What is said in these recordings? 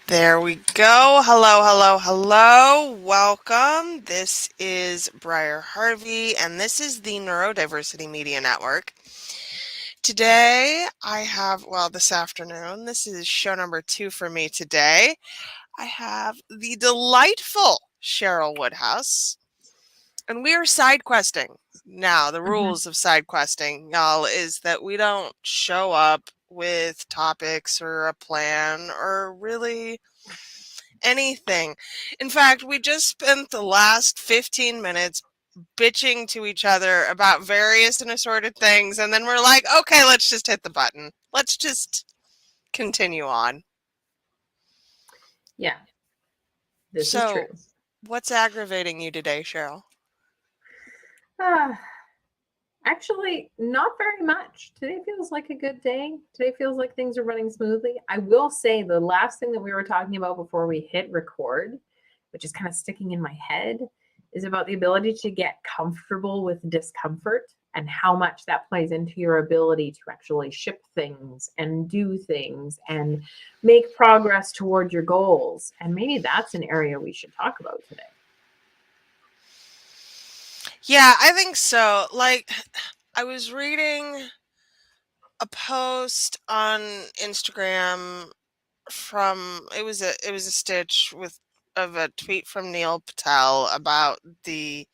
There we go. Hello, hello, hello. Welcome. This is Briar Harvey, and this is the Neurodiversity Media Network. Today, this afternoon, this is show number 2 for me today. I have the delightful Cheryl Woodhouse, and we are side questing. Now, the rules of side questing, y'all, is that we don't show up with topics or a plan or really anything. In fact, we just spent the last 15 minutes bitching to each other about various and assorted things, and then we're like, okay, let's just hit the button. Let's just continue on. Yeah, this is So, true. what's aggravating you today, Cheryl? Actually, not very much. Today feels like a good day. Today feels like things are running smoothly. I will say the last thing that we were talking about before we hit record, which is kind of sticking in my head, is about the ability to get comfortable with discomfort and how much that plays into your ability to actually ship things and do things and make progress toward your goals. And maybe that's an area we should talk about today. Yeah, I think so. Like, I was reading a post on Instagram from it was a stitch of a tweet from Neil Patel about the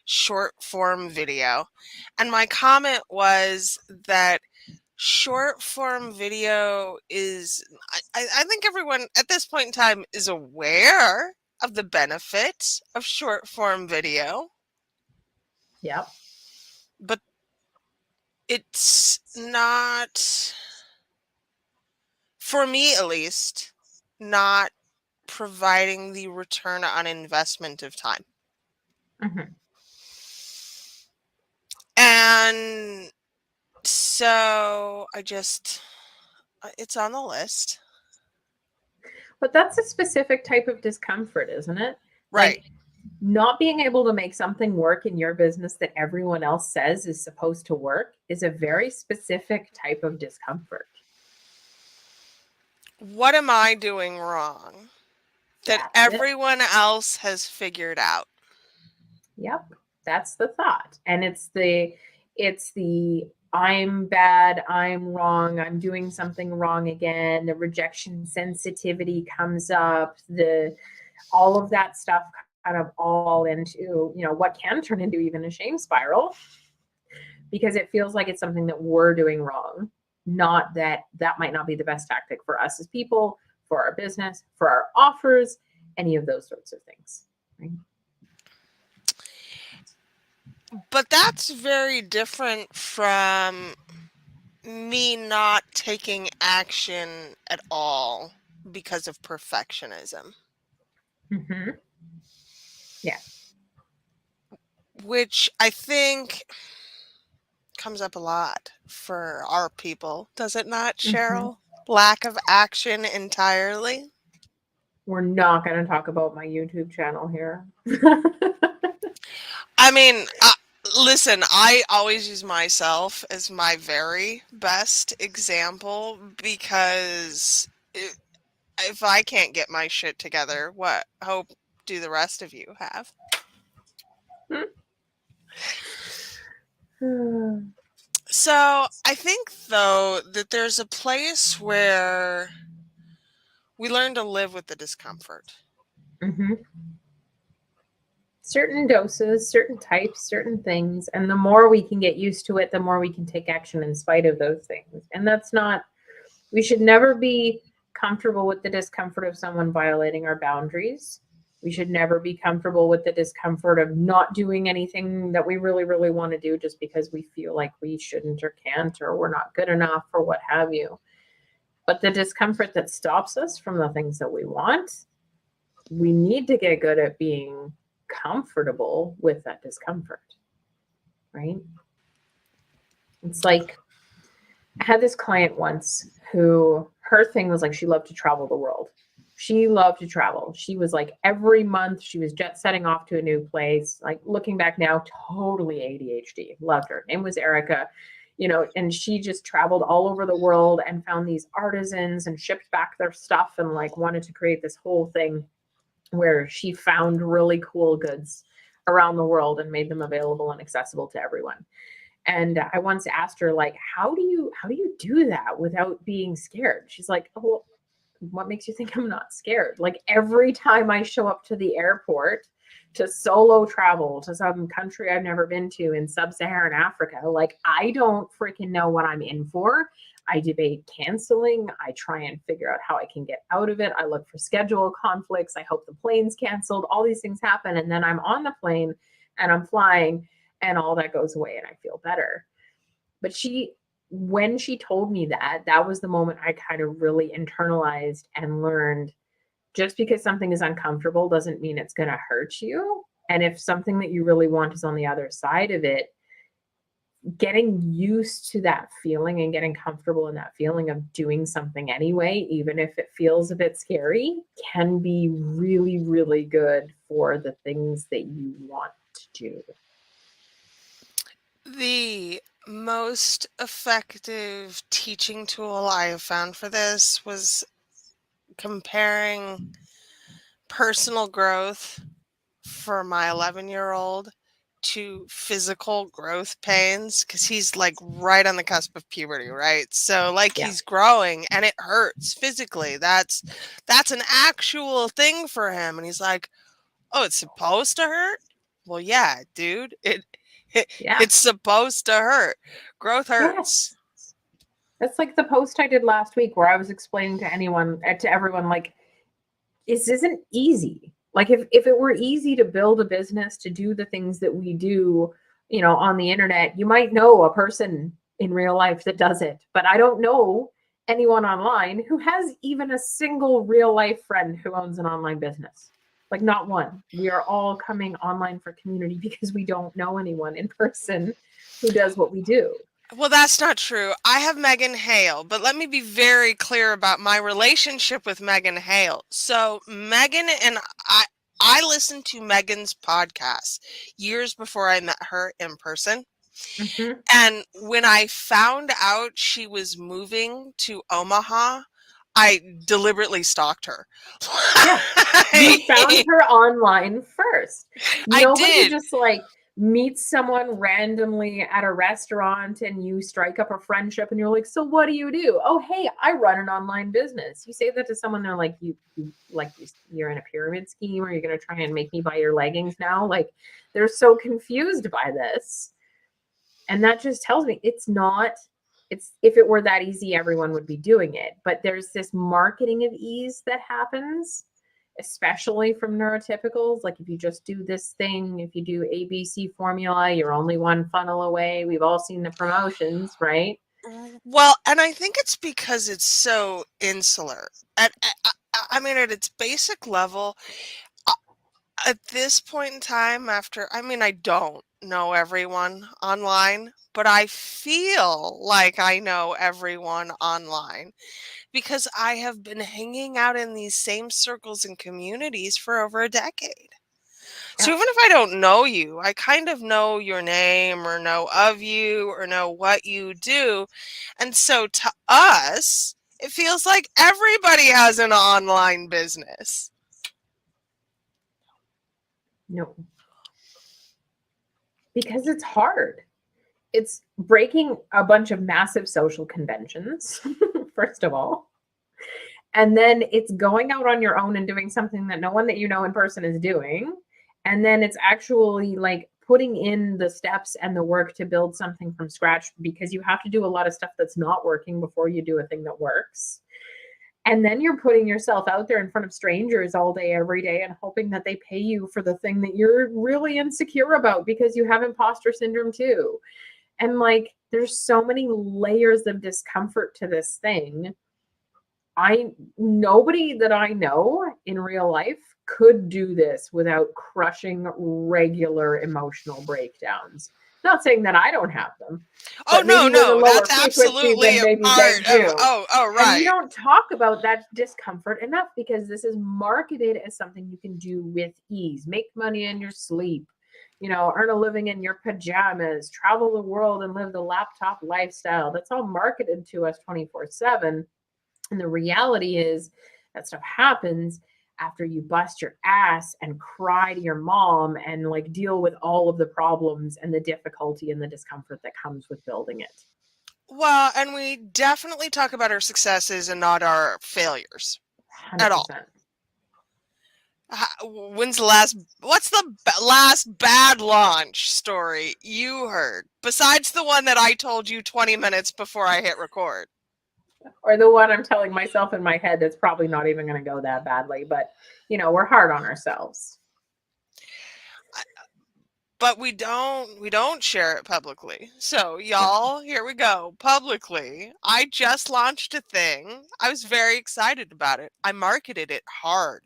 short form video. And my comment was that short form video is, I think everyone at this point in time is aware of the benefit of short form video, Yep. but it's not, for me at least, not providing the return on investment of time. Mm-hmm. And so it's on the list. But that's a specific type of discomfort, isn't it? Right. Like not being able to make something work in your business that everyone else says is supposed to work is a very specific type of discomfort. What am I doing wrong that That's it. everyone else has figured out? Yep. That's the thought. And it's the I'm bad, I'm wrong, I'm doing something wrong again. The rejection sensitivity comes up, the all of that stuff kind of all into, what can turn into even a shame spiral because it feels like it's something that we're doing wrong, not that that might not be the best tactic for us as people, for our business, for our offers, any of those sorts of things. Right? But that's very different from me not taking action at all because of perfectionism. Mm-hmm. Yeah. Which I think comes up a lot for our people, does it not, Mm-hmm. Cheryl? Lack of action entirely. We're not going to talk about my YouTube channel here. I mean, listen, I always use myself as my very best example because if I can't get my shit together, what hope do the rest of you have? So I think, though, that there's a place where we learn to live with the discomfort. Mm-hmm. Certain doses, certain types, certain things. And the more we can get used to it, the more we can take action in spite of those things. And that's not, we should never be comfortable with the discomfort of someone violating our boundaries. We should never be comfortable with the discomfort of not doing anything that we really, really want to do just because we feel like we shouldn't or can't or we're not good enough or what have you. But the discomfort that stops us from the things that we want, we need to get good at being comfortable with that discomfort, right? It's like I had this client once who her thing was like she loved to travel the world. She loved to travel. She was like every month she was jet setting off to a new place. Like looking back now, totally ADHD. Loved her. Name was Erica. and she just traveled all over the world and found these artisans and shipped back their stuff and like wanted to create this whole thing where she found really cool goods around the world and made them available and accessible to everyone. And I once asked her, like, how do you do that without being scared? She's like, oh, well, what makes you think I'm not scared? Like every time I show up to the airport to solo travel to some country I've never been to in sub-Saharan Africa, like I don't freaking know what I'm in for. I debate canceling. I try and figure out how I can get out of it. I look for schedule conflicts. I hope the plane's canceled. All these things happen. And then I'm on the plane and I'm flying and all that goes away and I feel better. But when she told me that, that was the moment I kind of really internalized and learned just because something is uncomfortable doesn't mean it's going to hurt you. And if something that you really want is on the other side of it, getting used to that feeling and getting comfortable in that feeling of doing something anyway, even if it feels a bit scary, can be really, really good for the things that you want to do. The most effective teaching tool I have found for this was comparing personal growth for my 11-year-old to physical growth pains because he's like right on the cusp of puberty, right? So like Yeah. he's growing and it hurts physically. That's an actual thing for him. And he's like, "Oh, it's supposed to hurt?" Well, yeah, dude. Yeah. It's supposed to hurt. Growth hurts. Yes. That's like the post I did last week where I was explaining to everyone, like, this isn't easy. Like if it were easy to build a business, to do the things that we do, on the internet, you might know a person in real life that does it. But I don't know anyone online who has even a single real life friend who owns an online business. Like not one. We are all coming online for community because we don't know anyone in person who does what we do. Well, that's not true. I have Megan Hale, but let me be very clear about my relationship with Megan Hale. So, Megan and I listened to Megan's podcast years before I met her in person. Mm-hmm. And when I found out she was moving to Omaha, I deliberately stalked her. Yeah. You found her online first. I Nobody did. just like meets someone randomly at a restaurant and you strike up a friendship and you're like, so what do you do? Oh, hey, I run an online business. You say that to someone, they're like, you're in a pyramid scheme, or you're going to try and make me buy your leggings now. Like they're so confused by this. And that just tells me it's if it were that easy, everyone would be doing it. But there's this marketing of ease that happens, especially from neurotypicals. Like if you just do this thing, if you do ABC formula, you're only one funnel away. We've all seen the promotions, right? Well, and I think it's because it's so insular. I mean, at its basic level, at this point in time, I don't know everyone online, but I feel like I know everyone online because I have been hanging out in these same circles and communities for over a decade. So Yeah. even if I don't know you, I kind of know your name or know of you or know what you do. And so to us, it feels like everybody has an online business. No. Because it's hard. It's breaking a bunch of massive social conventions, first of all. And then it's going out on your own and doing something that no one that you know in person is doing. And then it's actually like putting in the steps and the work to build something from scratch, because you have to do a lot of stuff that's not working before you do a thing that works. And then you're putting yourself out there in front of strangers all day, every day, and hoping that they pay you for the thing that you're really insecure about because you have imposter syndrome too. And like, there's so many layers of discomfort to this thing. Nobody that I know in real life could do this without crushing regular emotional breakdowns. Not saying that I don't have them, Oh but maybe with a no, lower that's frequency absolutely than a maybe they part of do. oh And we right. don't talk about that discomfort enough because this is marketed as something you can do with ease. Make money in your sleep, earn a living in your pajamas, travel the world and live the laptop lifestyle. That's all marketed to us 24/7. And the reality is that stuff happens after you bust your ass and cry to your mom and like deal with all of the problems and the difficulty and the discomfort that comes with building it. Well, and we definitely talk about our successes and not our failures at all. 100%. What's the last bad launch story you heard? Besides the one that I told you 20 minutes before I hit record. Or the one I'm telling myself in my head that's probably not even going to go that badly, but we're hard on ourselves. But we don't share it publicly. So y'all, here we go. Publicly, I just launched a thing. I was very excited about it. I marketed it hard.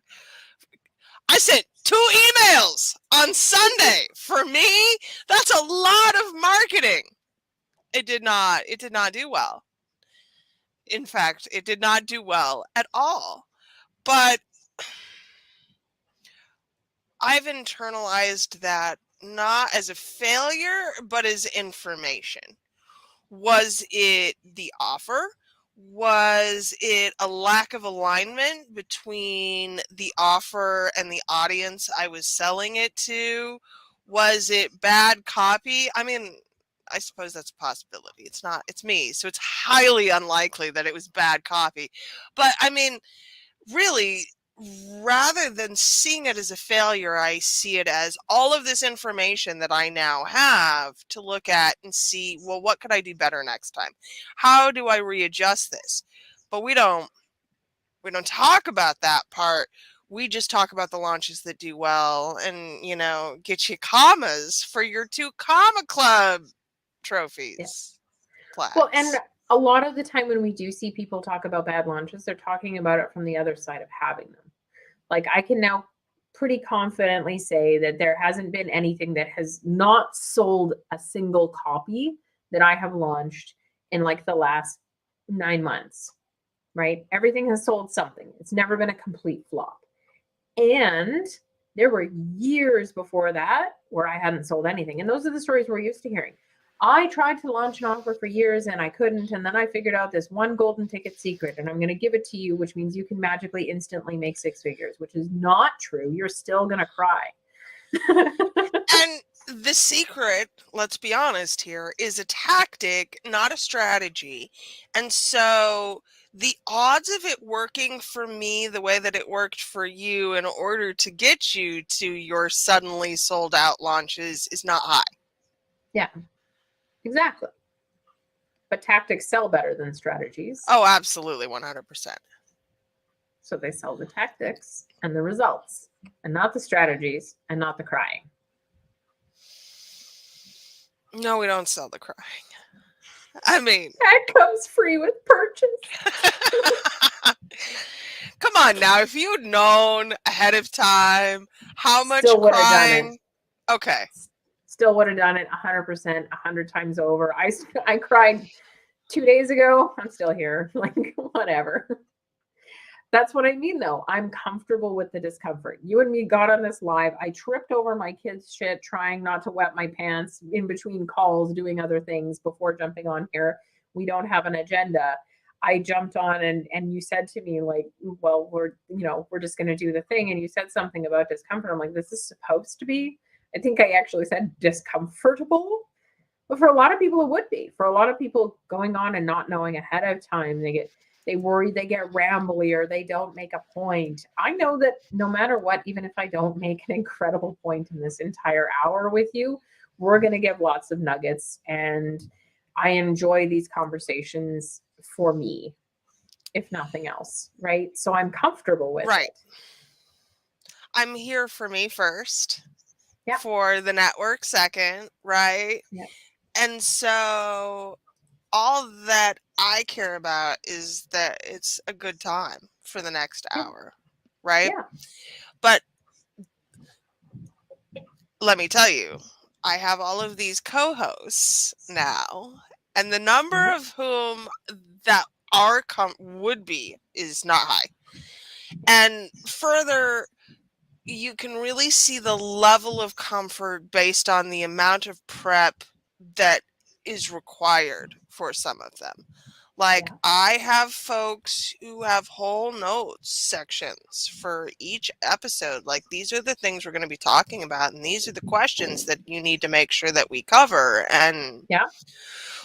I sent 2 emails on Sunday. For me, that's a lot of marketing. It did not do well. In fact, it did not do well at all. But I've internalized that not as a failure, but as information. Was it the offer? Was it a lack of alignment between the offer and the audience I was selling it to? Was it bad copy? I mean, I suppose that's a possibility. It's me. So it's highly unlikely that it was bad copy. But I mean, really, rather than seeing it as a failure, I see it as all of this information that I now have to look at and see, well, what could I do better next time? How do I readjust this? But we don't talk about that part. We just talk about the launches that do well and, get you commas for your 2 comma club trophies. Yeah. Well, and a lot of the time when we do see people talk about bad launches, they're talking about it from the other side of having them. Like I can now pretty confidently say that there hasn't been anything that has not sold a single copy that I have launched in like the last 9 months, right? Everything has sold something. It's never been a complete flop. And there were years before that where I hadn't sold anything. And those are the stories we're used to hearing. I tried to launch an offer for years and I couldn't. And then I figured out this one golden ticket secret and I'm going to give it to you, which means you can magically instantly make 6 figures, which is not true. You're still going to cry. And the secret, let's be honest here, is a tactic, not a strategy. And so the odds of it working for me the way that it worked for you in order to get you to your suddenly sold out launches is not high. Yeah. Exactly. But tactics sell better than strategies. Oh, absolutely, 100%. So they sell the tactics and the results, and not the strategies, and not the crying. No, we don't sell the crying. I mean, that comes free with purchase. Come on now, if you'd known ahead of time how much crying. Okay. Still would have done it 100%, 100 times over. I cried 2 days ago. I'm still here. Like, whatever. That's what I mean, though. I'm comfortable with the discomfort. You and me got on this live. I tripped over my kids' shit trying not to wet my pants in between calls, doing other things before jumping on here. We don't have an agenda. I jumped on and you said to me, like, well, we're just going to do the thing. And you said something about discomfort. I'm like, this is supposed to be. I think I actually said discomfortable. But for a lot of people, it would be. For a lot of people going on and not knowing ahead of time, they worry, they get rambly, or they don't make a point. I know that no matter what, even if I don't make an incredible point in this entire hour with you, we're going to give lots of nuggets. And I enjoy these conversations for me, if nothing else, right? So I'm comfortable with it. I'm here for me first. Yep. For the network second, right? Yep. And so all that I care about is that it's a good time for the next hour, right? Yeah. But let me tell you, I have all of these co-hosts now, and the number of whom that would be is not high. And further, you can really see the level of comfort based on the amount of prep that is required for some of them. Like, Yeah. I have folks who have whole notes sections for each episode. Like, these are the things we're going to be talking about, and these are the questions that you need to make sure that we cover. And Yeah.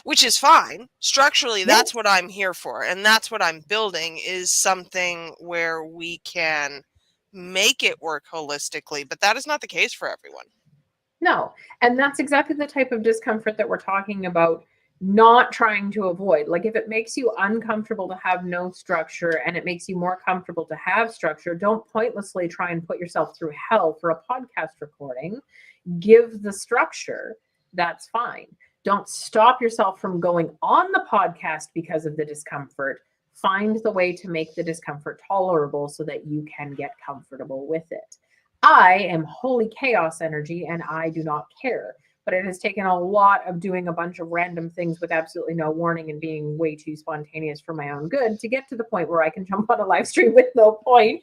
which is fine. Structurally, that's Yes. what I'm here for. And that's what I'm building, is something where we can make it work holistically. But that is not the case for everyone. No. And that's exactly the type of discomfort that we're talking about, not trying to avoid. Like, if it makes you uncomfortable to have no structure and it makes you more comfortable to have structure, don't pointlessly try and put yourself through hell for a podcast recording. Give the structure. That's fine. Don't stop yourself from going on the podcast because of the discomfort. Find the way to make the discomfort tolerable so that you can get comfortable with it. I am holy chaos energy and I do not care. But it has taken a lot of doing a bunch of random things with absolutely no warning and being way too spontaneous for my own good to get to the point where I can jump on a live stream with no point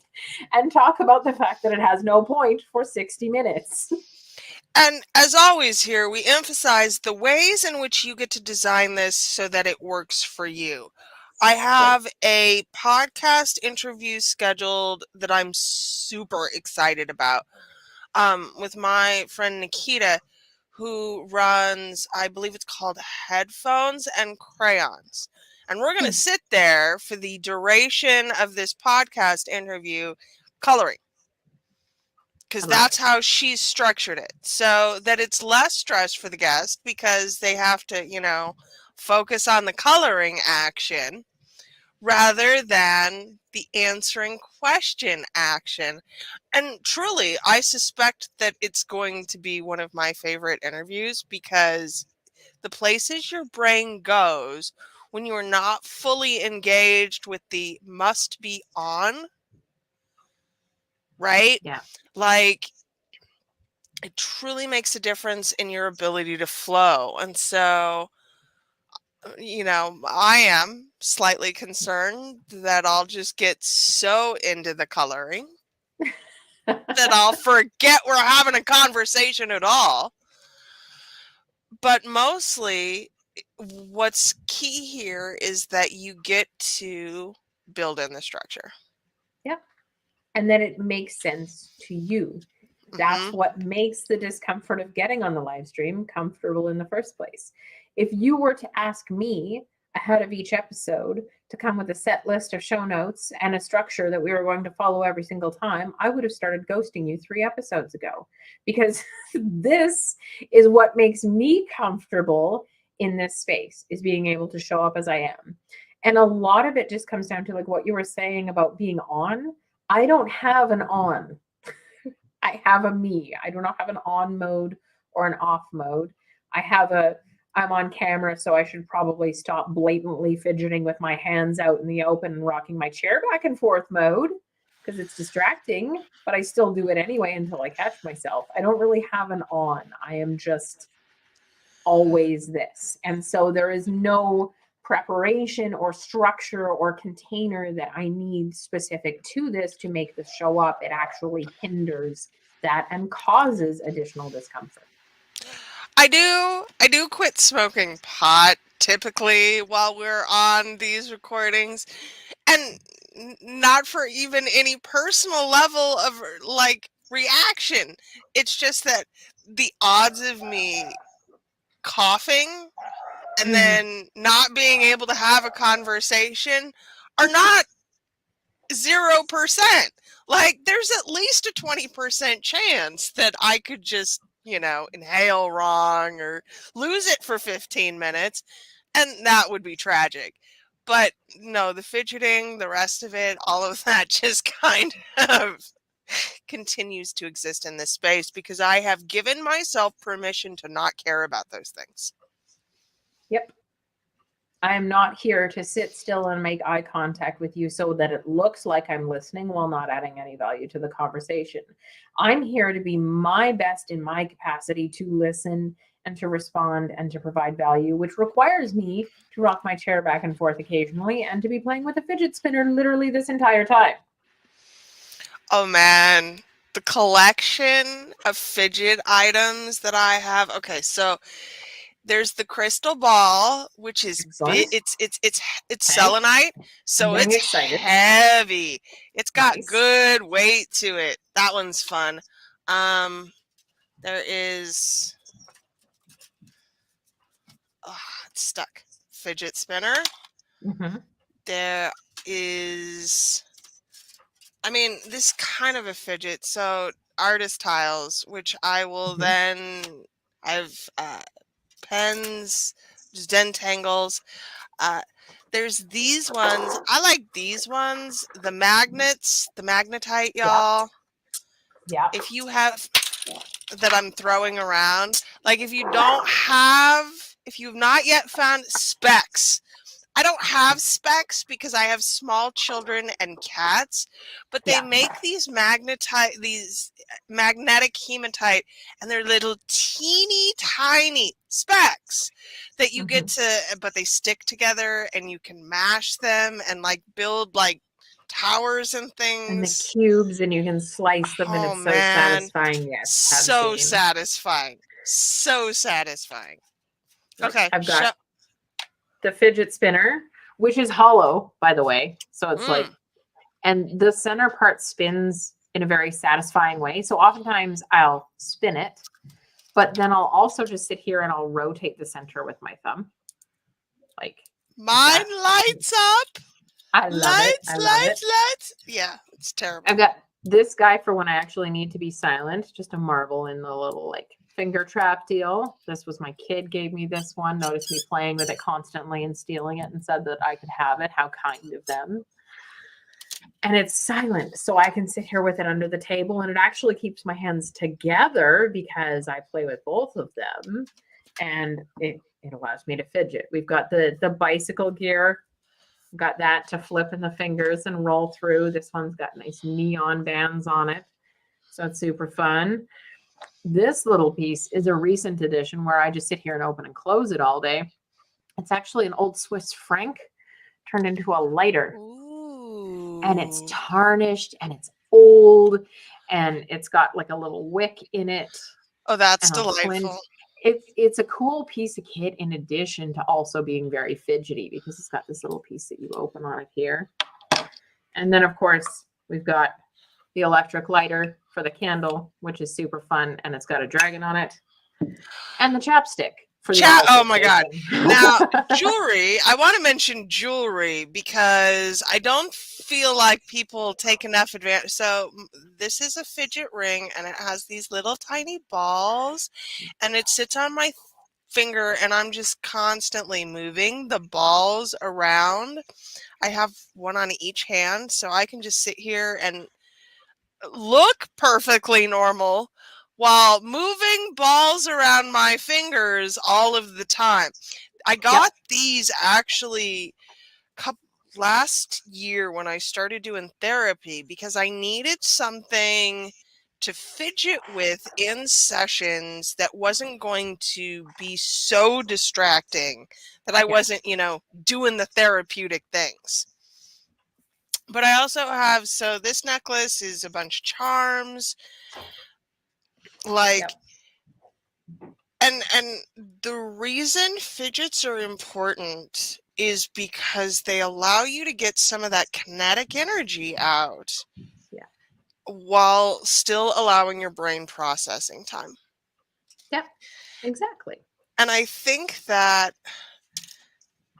and talk about the fact that it has no point for 60 minutes. And as always, here we emphasize the ways in which you get to design this so that it works for you. I have a podcast interview scheduled that I'm super excited about, with my friend Nikita, who runs, I believe it's called Headphones and Crayons. And we're going to sit there for the duration of this podcast interview coloring, because that's how she's structured it, so that it's less stress for the guest because they have to, focus on the coloring action rather than the answering question action. And truly, I suspect that it's going to be one of my favorite interviews, because the places your brain goes when you are not fully engaged with the must be on, right? Yeah. Like, it truly makes a difference in your ability to flow. And so, I am slightly concerned that I'll just get so into the coloring that I'll forget we're having a conversation at all. But mostly, what's key here is that you get to build in the structure. Yep. And then it makes sense to you. That's what makes the discomfort of getting on the live stream comfortable in the first place. If you were to ask me ahead of each episode to come with a set list of show notes and a structure that we were going to follow every single time, I would have started ghosting you 3 episodes ago, because this is what makes me comfortable in this space, is being able to show up as I am. And a lot of it just comes down to, like, what you were saying about being on. I don't have an on. I have a me. I do not have an on mode or an off mode. I have I'm on camera, so I should probably stop blatantly fidgeting with my hands out in the open and rocking my chair back and forth mode, because it's distracting, but I still do it anyway until I catch myself. I don't really have an on. I am just always this. And so there is no preparation or structure or container that I need specific to this to make this show up. It actually hinders that and causes additional discomfort. I do quit smoking pot typically while we're on these recordings, and not for even any personal level of, like, reaction. It's just that the odds of me coughing and then not being able to have a conversation are not 0%. Like, there's at least a 20% chance that I could just, inhale wrong or lose it for 15 minutes, and that would be tragic. But no, the fidgeting, the rest of it, all of that just kind of continues to exist in this space because I have given myself permission to not care about those things. Yep. I am not here to sit still and make eye contact with you so that it looks like I'm listening while not adding any value to the conversation. I'm here to be my best in my capacity to listen and to respond and to provide value, which requires me to rock my chair back and forth occasionally and to be playing with a fidget spinner literally this entire time. Oh man, the collection of fidget items that I have. Okay, so there's the crystal ball, which is big. Excellent. It's Okay. selenite, I'm so getting it's excited. heavy. It's got Nice. good weight to it. That one's fun. There is it's stuck. Fidget spinner. Mm-hmm. There is, I mean, this kind of a fidget. So artist tiles, which I will Mm-hmm. then, I've pens, just dentangles. Uh, there's these ones. I like these ones. The magnets, the magnetite, Yeah. y'all. Yeah. If you have that I'm throwing around, like if you don't have, if you've not yet found specs, I don't have specs because I have small children and cats, but they Yeah. make these magnetic hematite, and they're little teeny tiny specks that you get Mm-hmm. to, but they stick together and you can mash them and like build like towers and And the things. cubes, and you can slice them, and Oh it's so man, satisfying. Yes, have so seen. satisfying. So satisfying. Okay, I've got the fidget spinner, which is hollow, by the way. So it's like, mm. and the center part spins in a very satisfying way. So oftentimes I'll spin it, but then I'll also just sit here and I'll rotate the center with my thumb. Like Mine that. lights up. I love it. Lights, I love it. lights, lights. Yeah, it's terrible. I've got this guy for when I actually need to be silent, just a marble in the little like finger trap deal. This was my kid gave me this one, noticed me playing with it constantly and stealing it and said that I could have it. How kind of them. And it's silent, so I can sit here with it under the table, and it actually keeps my hands together because I play with both of them, and it allows me to fidget. We've got the bicycle gear. Got that to flip in the fingers and roll through. This one's got nice neon bands on it, so it's super fun. This little piece is a recent addition where I just sit here and open and close it all day. It's actually an old Swiss franc turned into a lighter. Ooh. And it's tarnished and it's old and it's got like a little wick in it. Oh, that's And a flint. delightful. It's a cool piece of kit in addition to also being very fidgety because it's got this little piece that you open on it here. And then of course we've got the electric lighter for the candle, which is super fun, and it's got a dragon on it. And the chapstick for the Oh my God. situation. Now, jewelry, I want to mention jewelry because I don't feel like people take enough advantage. So this is a fidget ring and it has these little tiny balls and it sits on my finger and I'm just constantly moving the balls around. I have one on each hand, so I can just sit here and look perfectly normal while moving balls around my fingers all of the time. I got these actually last year when I started doing therapy because I needed something to fidget with in sessions that wasn't going to be so distracting that I wasn't, doing the therapeutic things. But I also have, so this necklace is a bunch of charms, like, and the reason fidgets are important is because they allow you to get some of that kinetic energy out while still allowing your brain processing time. Yep, exactly. And I think that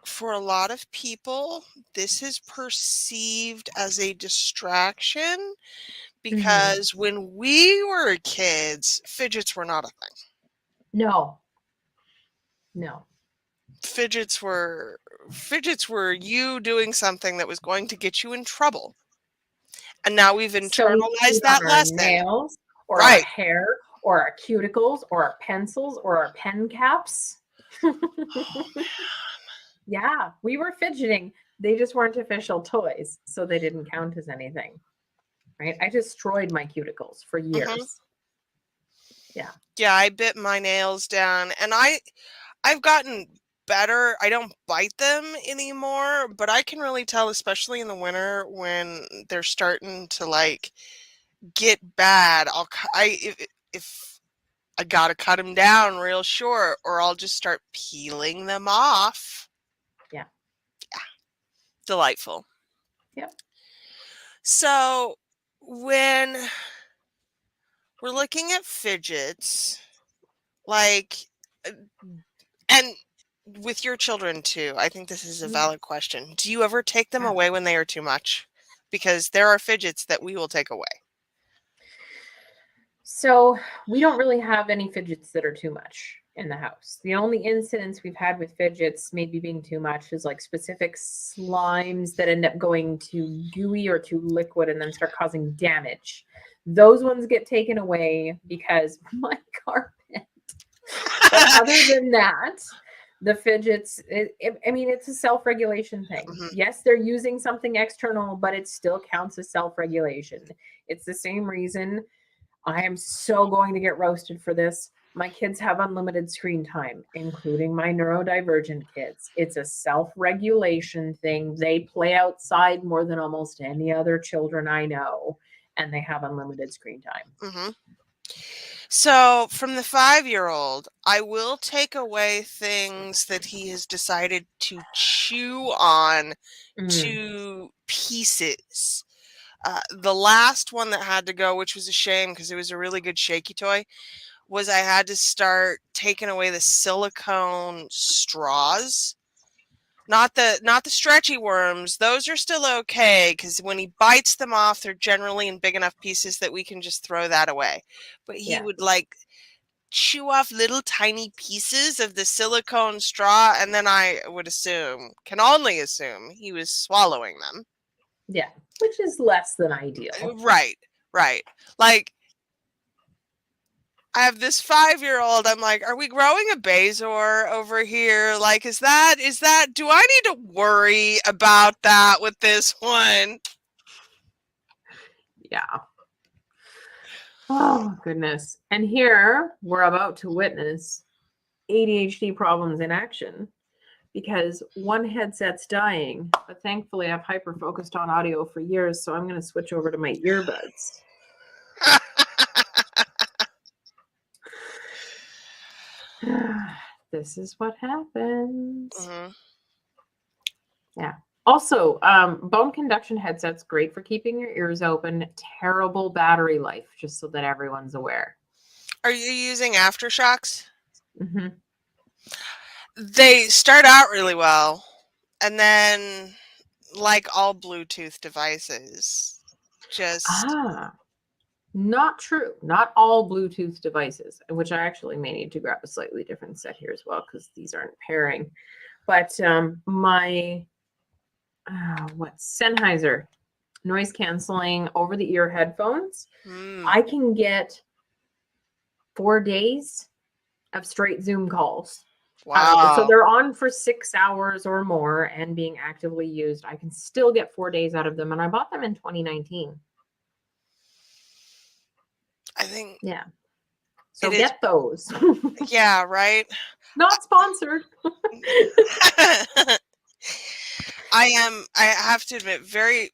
for a lot of people, this is perceived as a distraction because when we were kids, fidgets were not a thing. No. Fidgets were you doing something that was going to get you in trouble. And now we've internalized that on our lesson. nails or our Right. hair or our cuticles or our pencils or our pen caps. Yeah, we were fidgeting. They just weren't official toys, so they didn't count as anything. Right? I destroyed my cuticles for years. Yeah. Yeah, I bit my nails down and I've gotten better. I don't bite them anymore, but I can really tell, especially in the winter when they're starting to like get bad, if I gotta cut them down real short, or I'll just start peeling them off. Yeah. Delightful. Yep. So when we're looking at fidgets, like, uh, and with your children too, I think this is a valid question. Do you ever take them Yeah. away when they are too much? Because there are fidgets that we will take away. So we don't really have any fidgets that are too much in the house. The only incidents we've had with fidgets maybe being too much is like specific slimes that end up going to gooey or to liquid and then start causing damage. Those ones get taken away because my carpet. But other than that, the fidgets, I mean, it's a self-regulation thing. Mhm. Yes, they're using something external, but it still counts as self-regulation. It's the same reason I am so going to get roasted for this. My kids have unlimited screen time, including my neurodivergent kids. It's a self-regulation thing. They play outside more than almost any other children I know, and they have unlimited screen time. Mhm. So, from the 5-year-old, I will take away things that he has decided to chew on Mm. to pieces. The last one that had to go, which was a shame because it was a really good shaky toy, was I had to start taking away the silicone straws. Not the stretchy worms. Those are still okay because when he bites them off, they're generally in big enough pieces that we can just throw that away. But he Yeah. would like chew off little tiny pieces of the silicone straw, and then I would can only assume, he was swallowing them. Yeah. Which is less than ideal. Right, right. Like, I have this 5-year-old. I'm like, are we growing a Bazor over here? Like, do I need to worry about that with this one? Yeah. Oh, goodness. And here we're about to witness ADHD problems in action because one headset's dying, but thankfully I've hyper focused on audio for years, so I'm going to switch over to my earbuds. This is what happens. Mhm. Yeah. Also, bone conduction headsets great for keeping your ears open. Terrible battery life, just so that everyone's aware. Are you using aftershocks? Mm-hmm. They start out really well, and then, like all Bluetooth devices, just Not true. Not all Bluetooth devices, which I actually may need to grab a slightly different set here as well because these aren't pairing. But my Sennheiser noise canceling over the ear headphones, I can get 4 days of straight Zoom calls. So wow. they're on for 6 hours or more and being actively used. I can still get 4 days out of them, and I bought them in 2019. I think Yeah. So it is. get those. Yeah, right. Not sponsored. I have to admit, very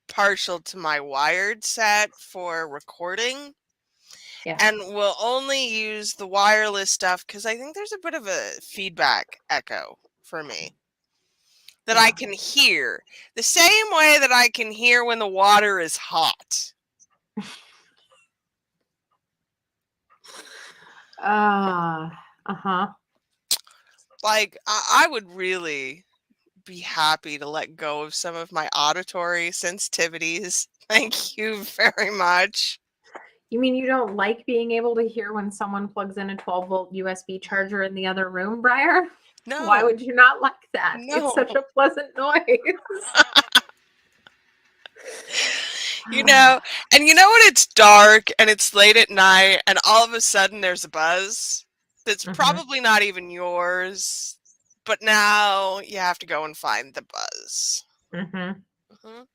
partial to my wired set for recording, Yeah. and will only use the wireless stuff because I think there's a bit of a feedback echo for me that I Yeah. can hear the same way that I can hear when the water is hot. Uh-huh. Like, I would really be happy to let go of some of my auditory sensitivities. Thank you very much. You mean you don't like being able to hear when someone plugs in a 12-volt USB charger in the other room, Briar? Why No, would you not like that? It's no. such a pleasant noise. You know, and you know when it's dark and it's late at night and all of a sudden there's a buzz that's Mhm. probably not even yours, but now you have to go and find the buzz. Mhm. Mhm,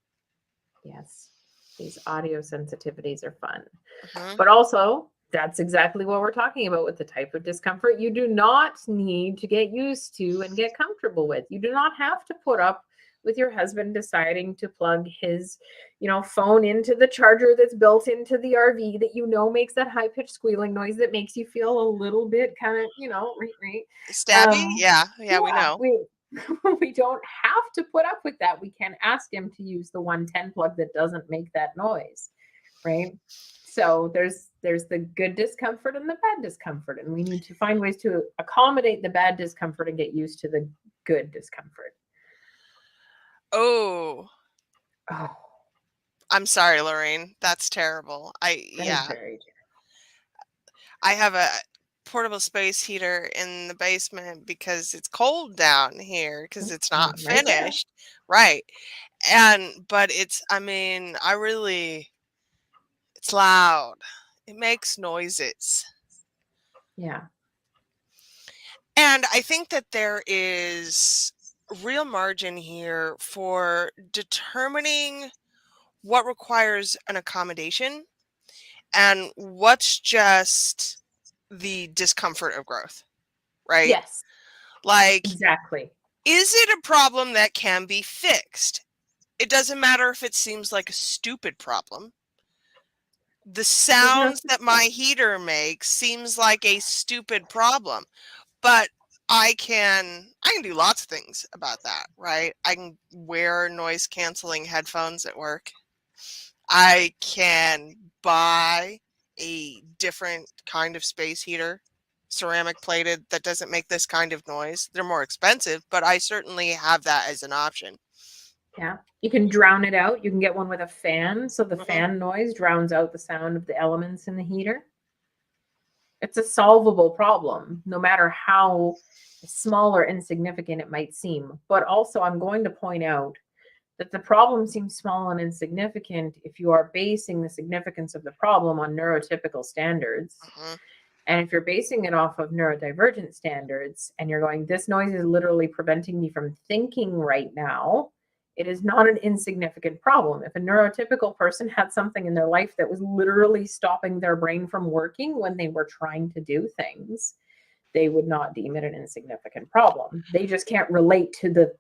Yes. These audio sensitivities are fun. mhm. But also, that's exactly what we're talking about with the type of discomfort you do not need to get used to and get comfortable with. You do not have to put up with your husband deciding to plug his, phone into the charger that's built into the RV that makes that high pitched squealing noise that makes you feel a little bit kind of, right. Stabby? Yeah, we Yeah, know. we don't have to put up with that. We can ask him to use the 110 plug that doesn't make that noise, right? So there's the good discomfort and the bad discomfort, and we need to find ways to accommodate the bad discomfort and get used to the good discomfort. Oh, Oh, I'm sorry, Lorraine. That's terrible. that is Yeah, very I have a portable space heater in the basement because it's cold down here because it's not right there. finished. Right. But I mean, it's loud. It makes noises. Yeah. And I think that there is real margin here for determining what requires an accommodation and what's just the discomfort of growth, right? Yes, Like, exactly. is it a problem that can be fixed? It doesn't matter if it seems like a stupid problem. The There's no sounds such that my heater makes seems like a stupid problem, but I can do lots of things about that, right? I can wear noise canceling headphones at work. I can buy a different kind of space heater, ceramic plated, that doesn't make this kind of noise. They're more expensive, but I certainly have that as an option. Yeah. You can drown it out. You can get one with a fan, so the Hmm. fan noise drowns out the sound of the elements in the heater. It's a solvable problem, no matter how small or insignificant it might seem. But also, I'm going to point out that the problem seems small and insignificant if you are basing the significance of the problem on neurotypical standards. Hmm. And if you're basing it off of neurodivergent standards and you're going, this noise is literally preventing me from thinking right now, it is not an insignificant problem. If a neurotypical person had something in their life that was literally stopping their brain from working when they were trying to do things, they would not deem it an insignificant problem. They just can't relate to the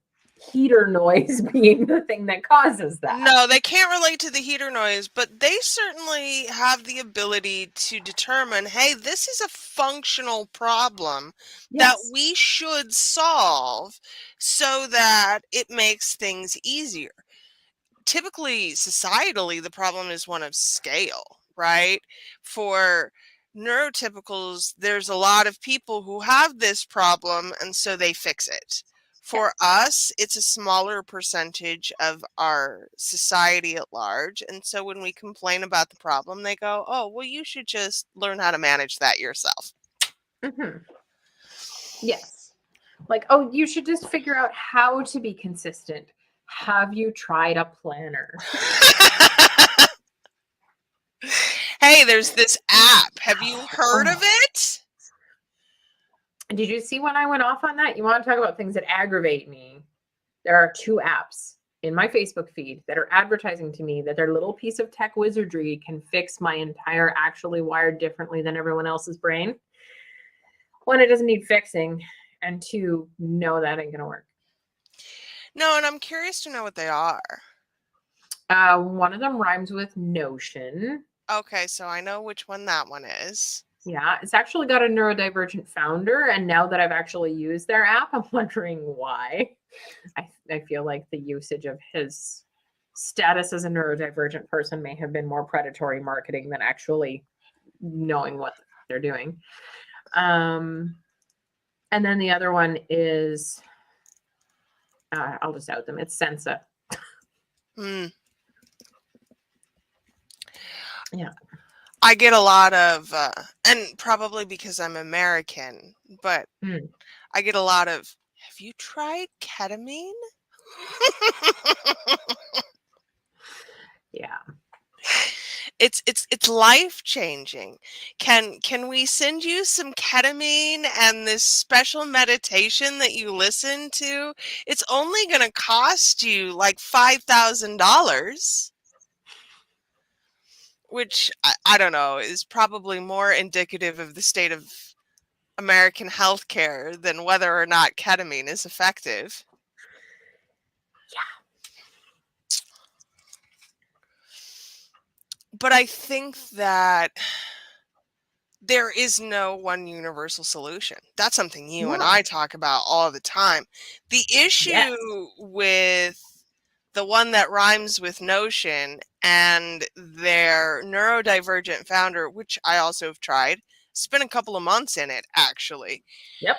heater noise being the thing that causes that. No, they can't relate to the heater noise, but they certainly have the ability to determine, hey, this is a functional problem that Yes. we should solve so that it makes things easier. Typically, societally, the problem is one of scale, right? For neurotypicals, there's a lot of people who have this problem, and so they fix it. Yeah. For us, it's a smaller percentage of our society at large. And so when we complain about the problem, they go, oh, well, you should just learn how to manage that yourself. Hmm. Yes. Like, oh, you should just figure out how to be consistent. Have you tried a planner? Hey, there's this app. Have you heard of Oh, it? did you see when I went off on that? You want to talk about things that aggravate me? There are two apps in my Facebook feed that are advertising to me that their little piece of tech wizardry can fix my entire actually wired differently than everyone else's brain. One, it doesn't need fixing, and two, no, that ain't gonna work. No, and I'm curious to know what they are. One of them rhymes with Notion. Okay, so I know which one that one is. Yeah, it's actually got a neurodivergent founder, and now that I've actually used their app, I'm wondering why. I feel like the usage of his status as a neurodivergent person may have been more predatory marketing than actually knowing what they're doing. And then the other one is, I'll just out them. It's Sensa. Hmm. Yeah. I get a lot of, and probably because I'm American, but Mm. I get a lot of, have you tried ketamine? Yeah. It's life changing. Can we send you some ketamine and this special meditation that you listen to? It's only going to cost you like $5,000, which I don't know, is probably more indicative of the state of American healthcare than whether or not ketamine is effective. But I think that there is no one universal solution. That's something you and I No. talk about all the time. The issue Yes. with the one that rhymes with Notion and their neurodivergent founder, which I also have tried, spent a couple of months in it actually, Yep.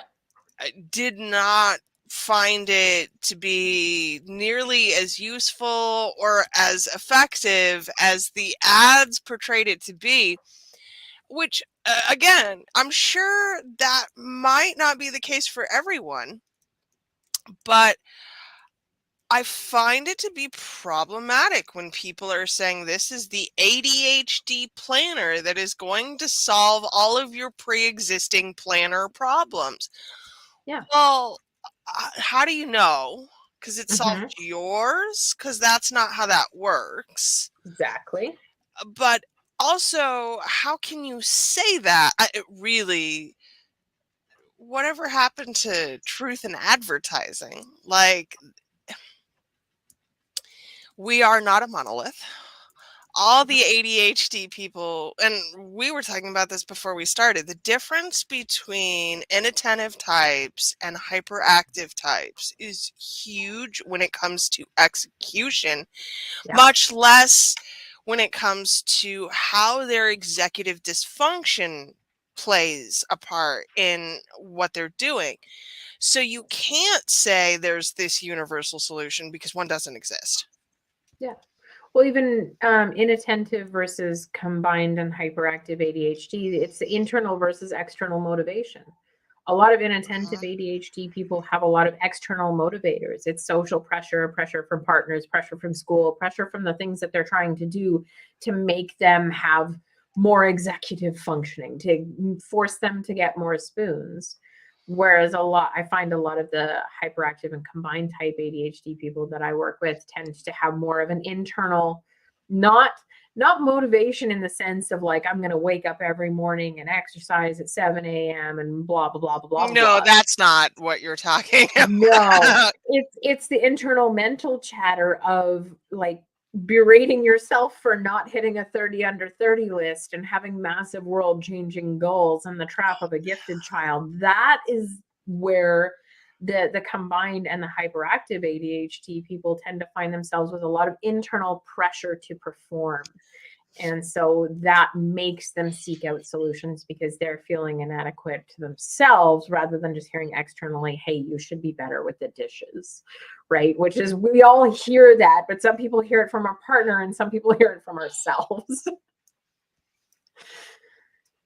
I did not find it to be nearly as useful or as effective as the ads portrayed it to be, which, again, I'm sure that might not be the case for everyone, but I find it to be problematic when people are saying this is the ADHD planner that is going to solve all of your pre-existing planner problems. Yeah. Well, how do you know? Because it solved Hmm. yours? Because that's not how that works. Exactly. But also, how can you say that? It really, whatever happened to truth in advertising? Like, we are not a monolith. All the ADHD people, and we were talking about this before we started, the difference between inattentive types and hyperactive types is huge when it comes to execution, Yeah. much less when it comes to how their executive dysfunction plays a part in what they're doing. So you can't say there's this universal solution because one doesn't exist. Yeah. Well, even inattentive versus combined and hyperactive ADHD, it's the internal versus external motivation. A lot of inattentive Mhm. ADHD people have a lot of external motivators. It's social pressure, pressure from partners, pressure from school, pressure from the things that they're trying to do to make them have more executive functioning, to force them to get more spoons. Whereas I find a lot of the hyperactive and combined type ADHD people that I work with tend to have more of an internal, not not motivation in the sense of like I'm going to wake up every morning and exercise at 7 a.m. and blah blah blah blah blah No, blah. that's not what you're talking No, about. it's the internal mental chatter of like berating yourself for not hitting a 30 under 30 list and having massive world changing goals and the trap of a gifted child. That is where the combined and the hyperactive ADHD people tend to find themselves with a lot of internal pressure to perform. And so that makes them seek out solutions because they're feeling inadequate to themselves rather than just hearing externally, hey, you should be better with the dishes, right? Which is, we all hear that, but some people hear it from our partner and some people hear it from ourselves.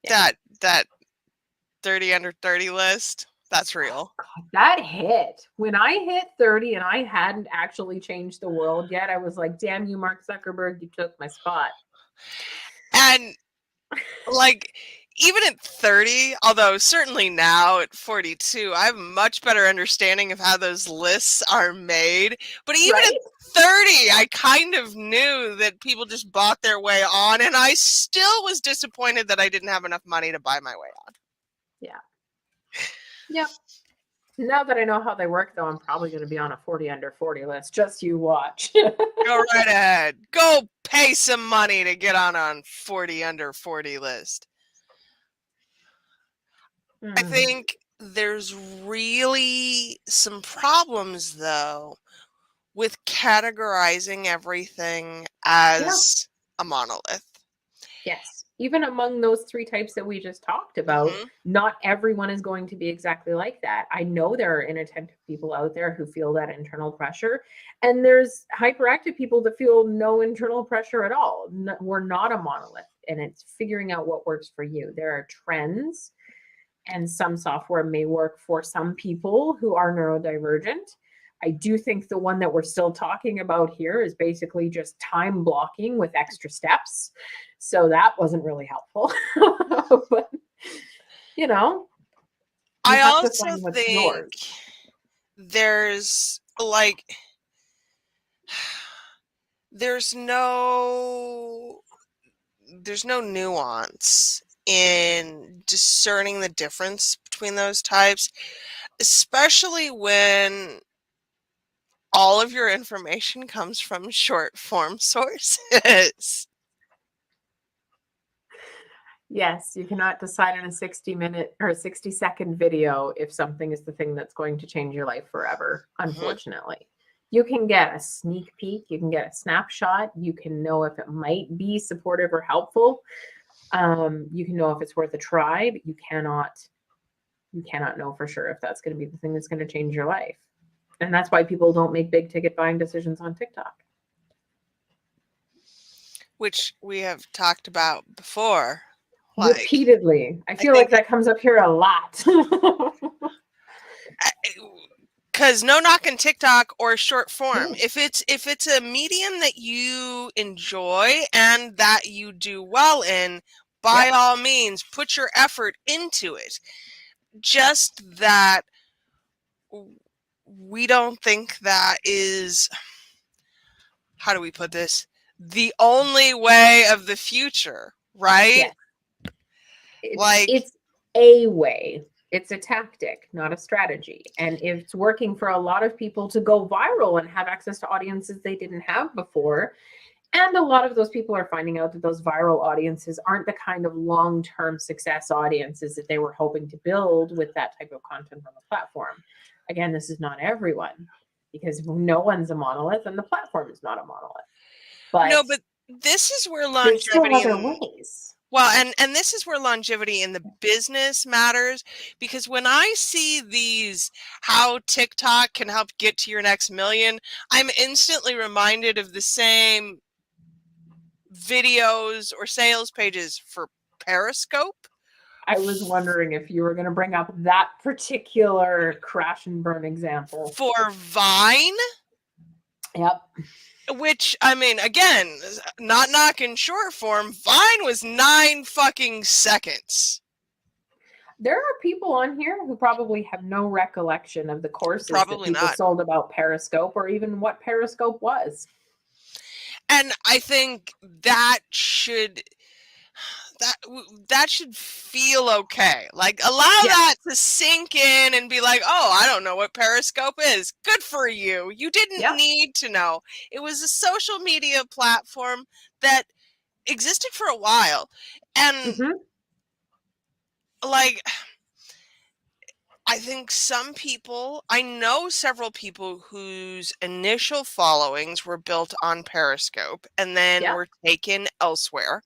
Yeah. That 30 under 30 list, that's real. God, that hit. When I hit 30 and I hadn't actually changed the world yet, I was like, damn you, Mark Zuckerberg, you took my spot. And like, even at 30, although certainly now at 42, I have a much better understanding of how those lists are made. But even at Right? 30, I kind of knew that people just bought their way on, and I still was disappointed that I didn't have enough money to buy my way on. Yeah. Yep. Now that I know how they work, though, I'm probably going to be on a 40 under 40 list. Just you watch. Go right ahead. Go pay some money to get on 40 under 40 list. I Mm. think there's really some problems though with categorizing everything Yeah. as a monolith. Yes. Even among those three types that we just talked about, Hmm. not everyone is going to be exactly like that. I know there are inattentive people out there who feel that internal pressure, and there's hyperactive people that feel no internal pressure at all. We're not a monolith, and it's figuring out what works for you. There are trends, and some software may work for some people who are neurodivergent. I do think the one that we're still talking about here is basically just time blocking with extra steps. So that wasn't really helpful. But, you know, you I have to also find what's think yours. there's like there's no there's no nuance in discerning the difference between those types, especially when all of your information comes from short form sources. Yes, you cannot decide in a 60-minute or 60-second video if something is the thing that's going to change your life forever, Hmm. unfortunately. You can get a sneak peek, you can get a snapshot, you can know if it might be supportive or helpful. You can know if it's worth a try, but you cannot know for sure if that's going to be the thing that's going to change your life. And that's why people don't make big ticket buying decisions on TikTok. Which we have talked about before. Like, Repeatedly. I I feel like think that comes up here a lot. because no knocking TikTok or short form. If it's a medium that you enjoy and that you do well in, by Yep. all means, put your effort into it. Just that we don't think that is, how do we put this, the only way of the future, right? Yes. It's Like, it's a way. It's a tactic, not a strategy. And it's working for a lot of people to go viral and have access to audiences they didn't have before. And a lot of those people are finding out that those viral audiences aren't the kind of long-term success audiences that they were hoping to build with that type of content on the platform. Again, this is not everyone, because no one's a monolith and the platform is not a monolith. no, But but this is where there's still longevity other in, ways. well, and this is where longevity in the business matters, because when I see these how TikTok can help get to your next million, I'm instantly reminded of the same videos or sales pages for Periscope, I was wondering if you were going to bring up that particular crash and burn example. for Vine, Yep. which, I mean, again, not knocking short form, Vine was 9 fucking seconds. There are people on here who probably have no recollection of the courses that Probably people not. sold about Periscope or even what Periscope was. And I think that that should feel okay. Like, allow that Yes. to sink in and be like, "Oh, I don't know what Periscope is." Good for you. You didn't Yep. need to know. It was a social media platform that existed for a while. And Mm-hmm. like, I think I know several people whose initial followings were built on Periscope and then Yep. were taken elsewhere,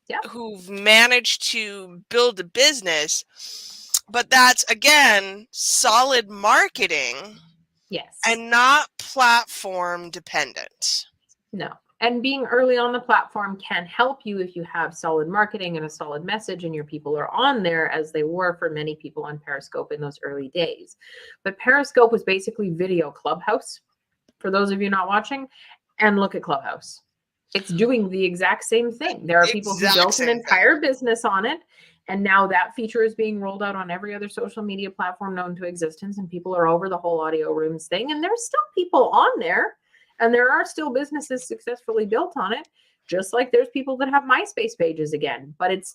Yep. who've managed to build a business. But that's, again, solid marketing Yes. and not platform dependent. No. And being early on the platform can help you if you have solid marketing and a solid message and your people are on there, as they were for many people on Periscope in those early days. But Periscope was basically video Clubhouse, for those of you not watching, and look at Clubhouse. It's doing the exact same thing. There are people who Exact built an same thing. entire business on it, and now that feature is being rolled out on every other social media platform known to existence, and people are over the whole audio rooms thing, and there's still people on there, and there are still businesses successfully built on it, just like there's people that have MySpace pages again. But it's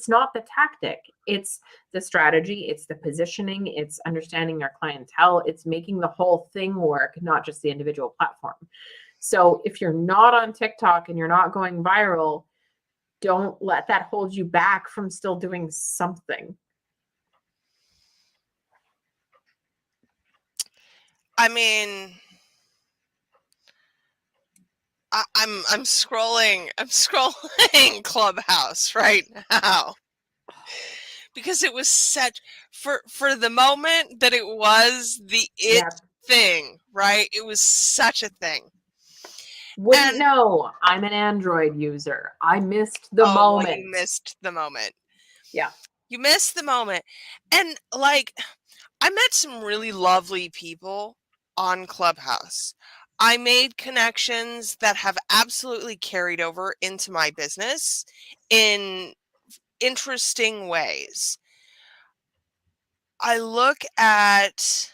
not the tactic, it's the strategy, it's the positioning, it's understanding their clientele, it's making the whole thing work, not just the individual platform. So if you're not on TikTok and you're not going viral, don't let that hold you back from still doing something. I mean, I'm scrolling Clubhouse right now because it was such, for the moment that it was the it Yep. thing, right? It was such a thing. Wouldn't And know. I'm an Android user. I missed the oh, well, you moment. missed the moment. Yeah. You missed the moment. And like, I met some really lovely people on Clubhouse. I made connections that have absolutely carried over into my business in interesting ways. I look at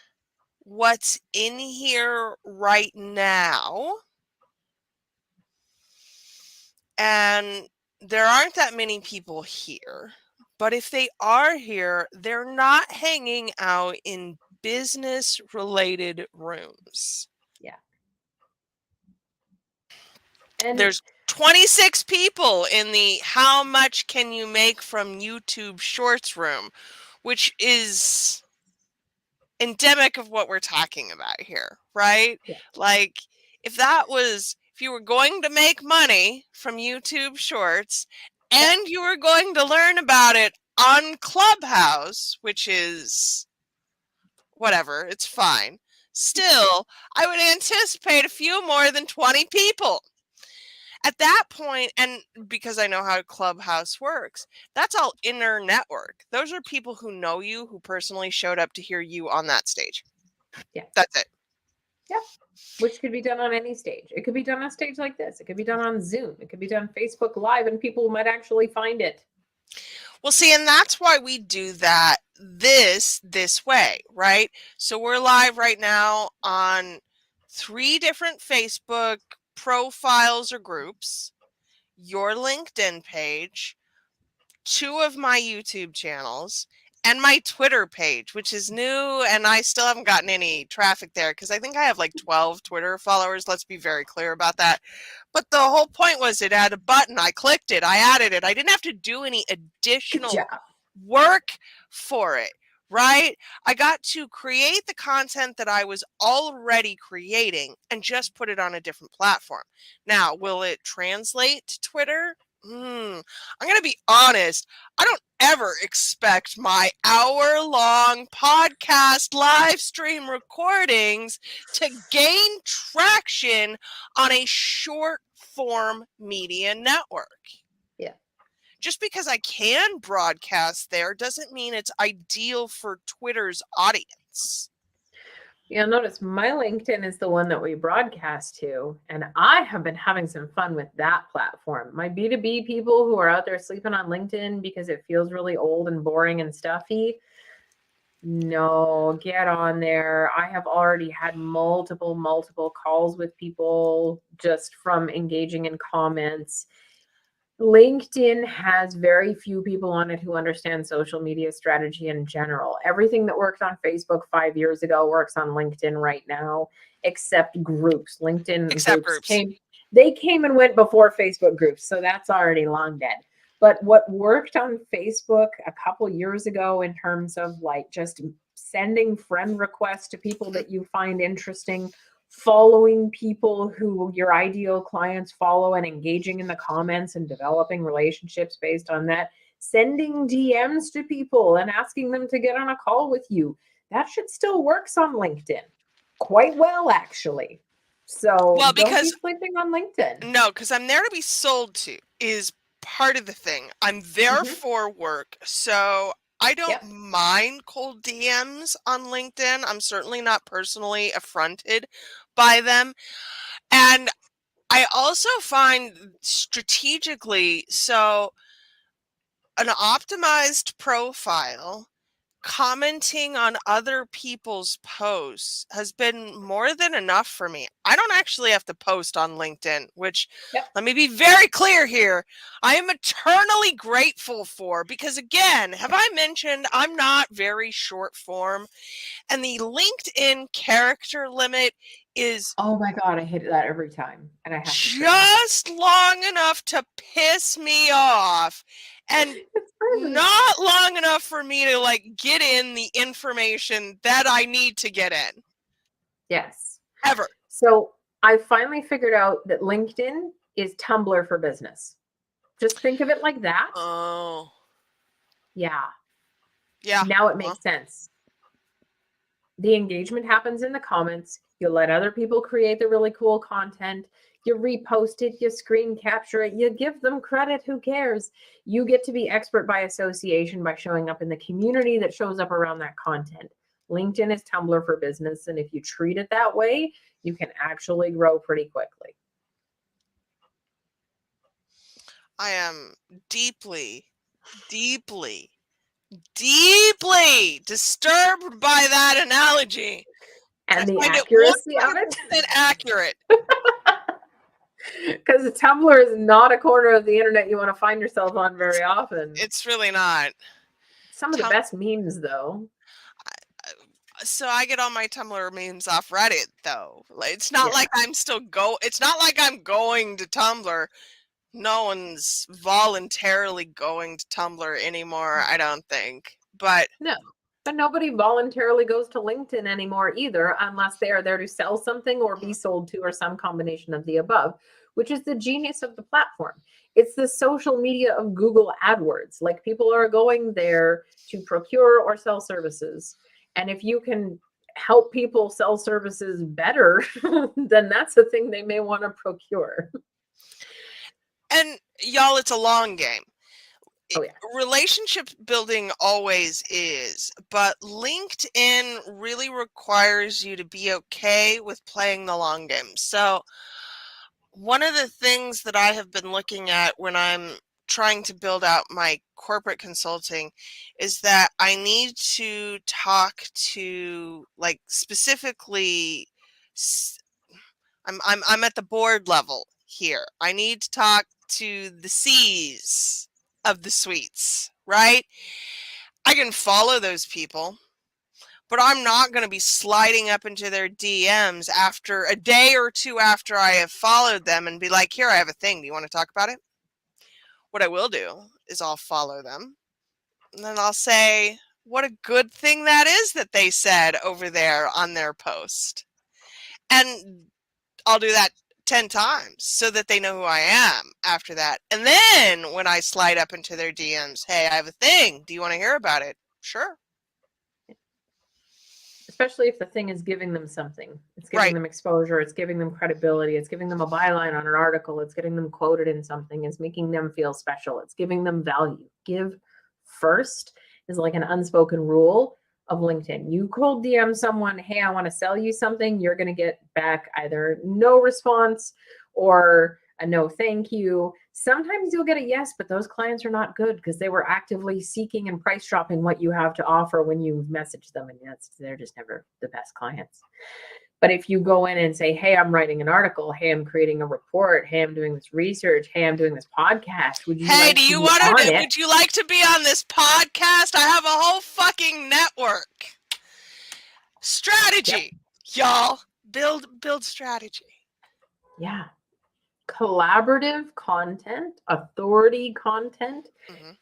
what's in here right now, and there aren't that many people here. But if they are here, they're not hanging out in business related rooms. Yeah. And There's 26 people in the how much can you make from YouTube Shorts room, which is endemic of what we're talking about here, right? Yeah. Like, if you were going to make money from YouTube Shorts Yeah. and you were going to learn about it on Clubhouse, which is whatever, it's fine. Still, I would anticipate a few more than 20 people. At that point, and because I know how Clubhouse works, that's all inner network. Those are people who know you, who personally showed up to hear you on that stage. Yeah. That's it. Yeah. Which could be done on any stage. It could be done on a stage like this. It could be done on Zoom. It could be done Facebook Live, and people might actually find it. Well, see, and that's why we do that this way, right? So we're live right now on 3 different Facebook profiles or groups, your LinkedIn page, 2 of my YouTube channels, and my Twitter page, which is new, and I still haven't gotten any traffic there because I think I have like 12 Twitter followers. Let's be very clear about that. But the whole point was it had a button. I clicked it. I added it. I didn't have to do any Good additional job. work for it, right? I got to create the content that I was already creating and just put it on a different platform. Now, will it translate to Twitter? I'm going to be honest. I don't ever expect my hour-long podcast live stream recordings to gain traction on a short-form media network. Yeah. Just because I can broadcast there doesn't mean it's ideal for Twitter's audience. You'll notice my LinkedIn is the one that we broadcast to, and I have been having some fun with that platform. My B2B people who are out there sleeping on LinkedIn because it feels really old and boring and stuffy, no, get on there. I have already had multiple calls with people just from engaging in comments. LinkedIn has very few people on it who understand social media strategy in general. Everything that worked on Facebook 5 years ago works on LinkedIn right now, except groups. LinkedIn Except groups groups. came and went before Facebook groups, so that's already long dead. But what worked on Facebook a couple years ago in terms of like just sending friend requests to people that you find interesting, following people who your ideal clients follow and engaging in the comments and developing relationships based on that, sending DMs to people and asking them to get on a call with you. That shit still works on LinkedIn quite well, actually. So Well, don't be because sleeping on LinkedIn. no, because I'm there to be sold to is part of the thing. I'm there Mm-hmm. for work. So I don't Yep. mind cold DMs on LinkedIn. I'm certainly not personally affronted by them. And I also find strategically, so an optimized profile commenting on other people's posts has been more than enough for me. I don't actually have to post on LinkedIn, which, Yep. let me be very clear here, I am eternally grateful for, because again, have I mentioned I'm not very short form, and the LinkedIn character limit is Oh my God, I hit that every time and I have to turn it. just long enough to piss me off and It's perfect. not long enough for me to like get in the information that I need to get in Yes. ever. So I finally figured out that LinkedIn is Tumblr for business. Just think of it like that. Oh, Yeah. yeah. Now it Well, makes sense. The engagement happens in the comments. You let other people create the really cool content. You repost it, you screen capture it, you give them credit. Who cares? You get to be expert by association by showing up in the community that shows up around that content. LinkedIn is Tumblr for business. And if you treat it that way, you can actually grow pretty quickly. I am deeply, deeply, deeply disturbed by that analogy. And And the I find it accuracy of it, 100% accurate. because Tumblr is not a corner of the internet you want to find yourself on very often. It's really not. Some of the best memes, though. So I get all my Tumblr memes off Reddit, though. Like, it's not Yeah. like I'm still it's not like I'm going to Tumblr. No one's voluntarily going to Tumblr anymore, I don't think. But No. And nobody voluntarily goes to LinkedIn anymore either, unless they are there to sell something or be sold to, or some combination of the above, which is the genius of the platform. It's the social media of Google AdWords. Like, people are going there to procure or sell services. And if you can help people sell services better, then that's the thing they may want to procure. and y'all, it's a long game. Oh, yeah. Relationship building always is, but LinkedIn really requires you to be okay with playing the long game. So one of the things that I have been looking at when I'm trying to build out my corporate consulting is that I need to talk to, like, specifically I'm at the board level here. I need to talk to the C's of the suites, right? I can follow those people, but I'm not going to be sliding up into their DMs after a day or two after I have followed them and be like, here, I have a thing. Do you want to talk about it? What I will do is I'll follow them and then I'll say, what a good thing that is that they said over there on their post. And I'll do that 10 times so that they know who I am after that. And then when I slide up into their DMs, hey, I have a thing. Do you want to hear about it? Sure. Especially if the thing is giving them something. It's giving Right. them exposure, it's giving them credibility, it's giving them a byline on an article, it's getting them quoted in something, it's making them feel special, it's giving them value. Give first is like an unspoken rule of LinkedIn. You cold DM someone, hey, I want to sell you something, you're going to get back either no response or a no thank you. Sometimes you'll get a yes, but those clients are not good because they were actively seeking and price shopping what you have to offer when you message them, and they're just never the best clients. But if you go in and say, hey, I'm writing an article, hey, I'm creating a report, hey, I'm doing this research, hey, I'm doing this podcast, would you Hey, like do to you be want on to? it? Would you like to be on this podcast? I have a whole fucking network. Strategy, y'all. Build strategy. Yeah. Collaborative content, authority content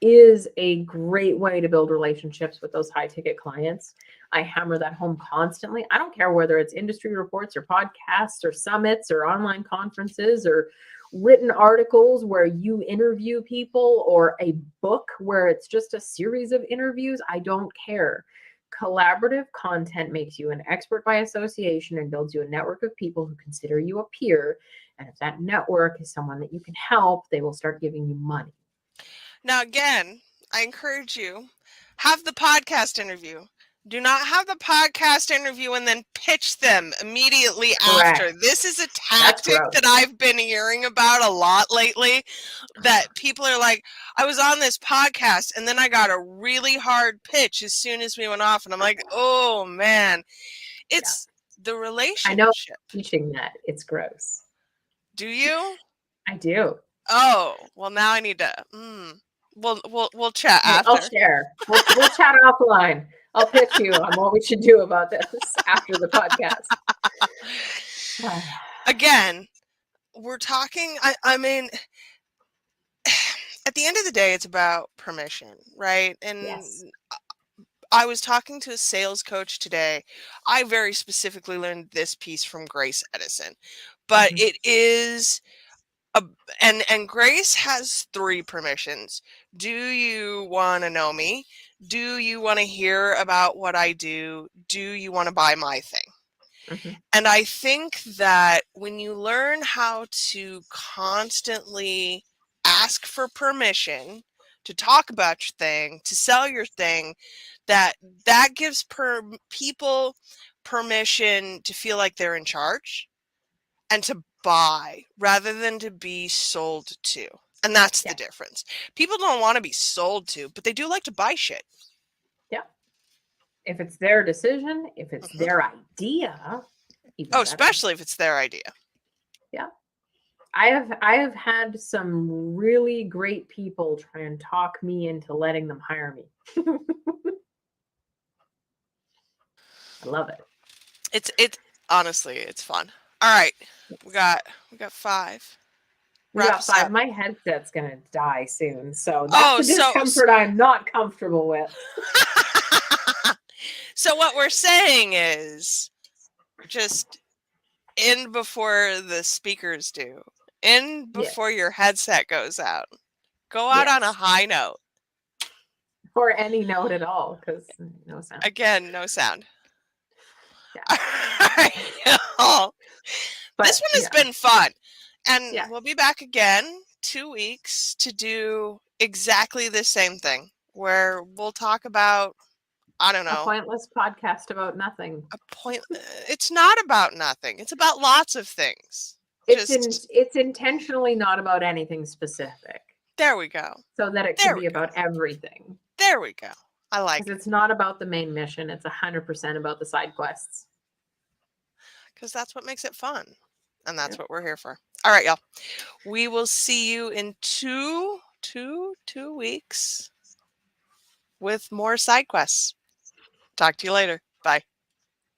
is a great way to build relationships with those high ticket clients. I hammer that home constantly. I don't care whether it's industry reports or podcasts or summits or online conferences or written articles where you interview people or a book where it's just a series of interviews. I don't care. Collaborative content makes you an expert by association and builds you a network of people who consider you a peer. And if that network is someone that you can help, they will start giving you money. Now, again, I encourage you, have the podcast interview. Do not have the podcast interview and then pitch them immediately Correct. after. This is a That's tactic gross. that I've been hearing about a lot lately, that people are like, I was on this podcast and then I got a really hard pitch as soon as we went off. And I'm like, oh man, it's the I know relationship. teaching that. It's gross. Do you? I do. Oh, well, now I need to. We'll chat Hey, I'll after. share. We'll chat offline. I'll pitch you on what we should do about this after the podcast. Again, we're talking. I mean, at the end of the day, it's about permission, right? And Yes. I was talking to a sales coach today. I very specifically learned this piece from Grace Edison, but Mhm. it is a, and Grace has three permissions. Do you want to know me? Do you want to hear about what I do? Do you want to buy my thing? Mhm. And I think that when you learn how to constantly ask for permission to talk about your thing, to sell your thing, that gives people permission to feel like they're in charge and to buy rather than to be sold to. And that's the Yeah. difference. People don't want to be sold to, but they do like to buy shit. Yeah. If it's their decision, if it's Mhm. their idea, even Oh, better. especially if it's their idea. Yeah. I have had some really great people try and talk me into letting them hire me. I love it. It's honestly, it's fun. All right. We got 5. We Wrap got us 5. up. My headset's gonna die soon, so that's Oh, a discomfort I'm not comfortable with. So what we're saying is just end before the speakers do. End before your headset goes out. Go out on a high note. Or any note at all, because no sound. Again, no sound. Yeah. All right. This one has been fun. And we'll be back again 2 weeks to do exactly the same thing, where we'll talk about, I don't know. A pointless podcast about nothing. It's not about nothing. It's about lots of things. It's intentionally not about anything specific. There we go. So that it can be about everything. There we go. I like it. Because it's not about the main mission. It's 100% about the side quests. Because that's what makes it fun. And that's what we're here for. All right, y'all. We will see you in two weeks with more side quests. Talk to you later. Bye.